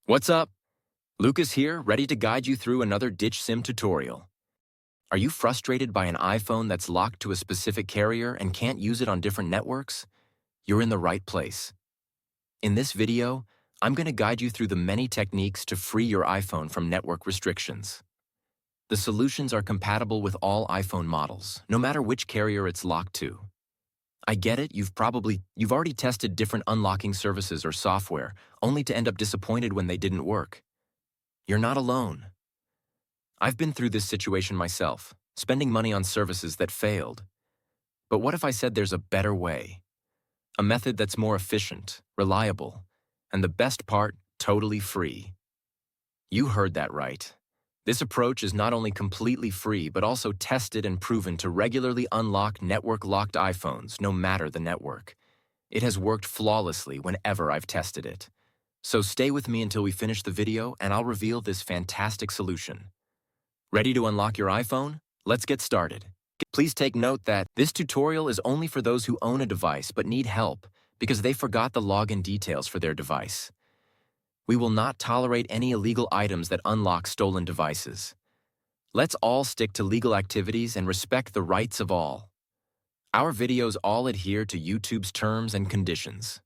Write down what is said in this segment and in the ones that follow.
What's up? Lucas here, ready to guide you through another ditch SIM tutorial. Are you frustrated by an iPhone that's locked to a specific carrier and can't use it on different networks? You're in the right place. In this video, I'm going to guide you through the many techniques to free your iPhone from network restrictions. The solutions are compatible with all iPhone models, no matter which carrier it's locked to. I get it, you've already tested different unlocking services or software, only to end up disappointed when they didn't work. You're not alone. I've been through this situation myself, spending money on services that failed. But what if I said there's a better way? A method that's more efficient, reliable, and the best part, totally free. You heard that right. This approach is not only completely free, but also tested and proven to regularly unlock network-locked iPhones, no matter the network. It has worked flawlessly whenever I've tested it. So stay with me until we finish the video and I'll reveal this fantastic solution. Ready to unlock your iPhone? Let's get started. Please take note that this tutorial is only for those who own a device but need help because they forgot the login details for their device. We will not tolerate any illegal items that unlock stolen devices. Let's all stick to legal activities and respect the rights of all. Our videos all adhere to YouTube's terms and conditions.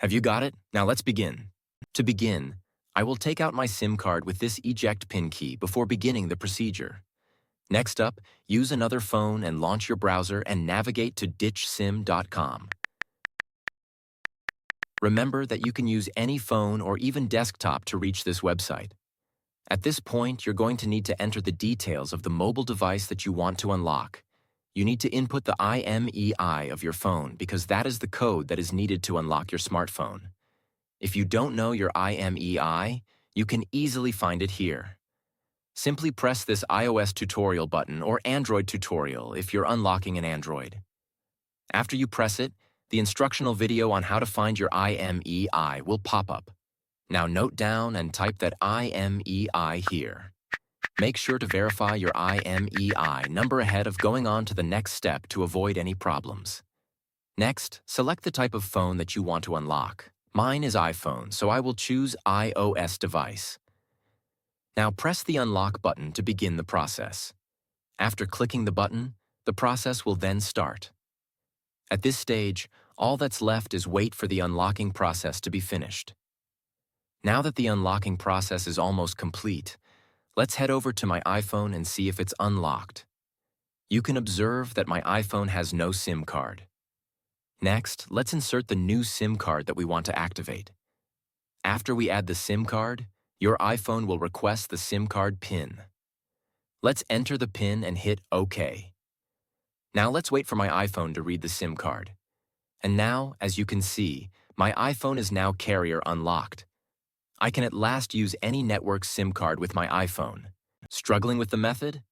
Have you got it? Now let's begin. To begin, I will take out my SIM card with this eject pin key before beginning the procedure. Next up, use another phone and launch your browser and navigate to ditchsim.com. Remember that you can use any phone or even desktop to reach this website. At this point, you're going to need to enter the details of the mobile device that you want to unlock. You need to input the IMEI of your phone because that is the code that is needed to unlock your smartphone. If you don't know your IMEI, you can easily find it here. Simply press this iOS tutorial button or Android tutorial if you're unlocking an Android. After you press it, the instructional video on how to find your IMEI will pop up. Now note down and type that IMEI here. Make sure to verify your IMEI number ahead of going on to the next step to avoid any problems. Next, select the type of phone that you want to unlock. Mine is iPhone, so I will choose iOS device. Now press the unlock button to begin the process. After clicking the button, the process will then start. At this stage, all that's left is wait for the unlocking process to be finished. Now that the unlocking process is almost complete, let's head over to my iPhone and see if it's unlocked. You can observe that my iPhone has no SIM card. Next, let's insert the new SIM card that we want to activate. After we add the SIM card, your iPhone will request the SIM card PIN. Let's enter the PIN and hit OK. Now let's wait for my iPhone to read the SIM card. And now, as you can see, my iPhone is now carrier unlocked. I can at last use any network SIM card with my iPhone. Struggling with the method?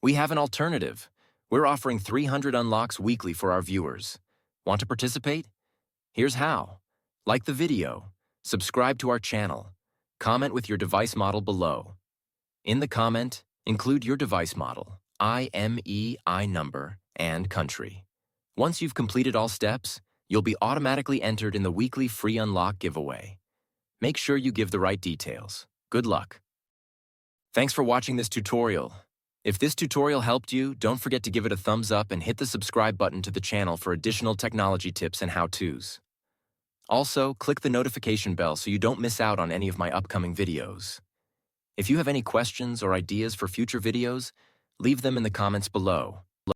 We have an alternative. We're offering 300 unlocks weekly for our viewers. Want to participate? Here's how. Like the video, subscribe to our channel, comment with your device model below. In the comment, include your device model, IMEI number, and country. Once you've completed all steps, you'll be automatically entered in the weekly free unlock giveaway. Make sure you give the right details. Good luck. Thanks for watching this tutorial. If this tutorial helped you, don't forget to give it a thumbs up and hit the subscribe button to the channel for additional technology tips and how-tos. Also, click the notification bell so you don't miss out on any of my upcoming videos. If you have any questions or ideas for future videos, leave them in the comments below.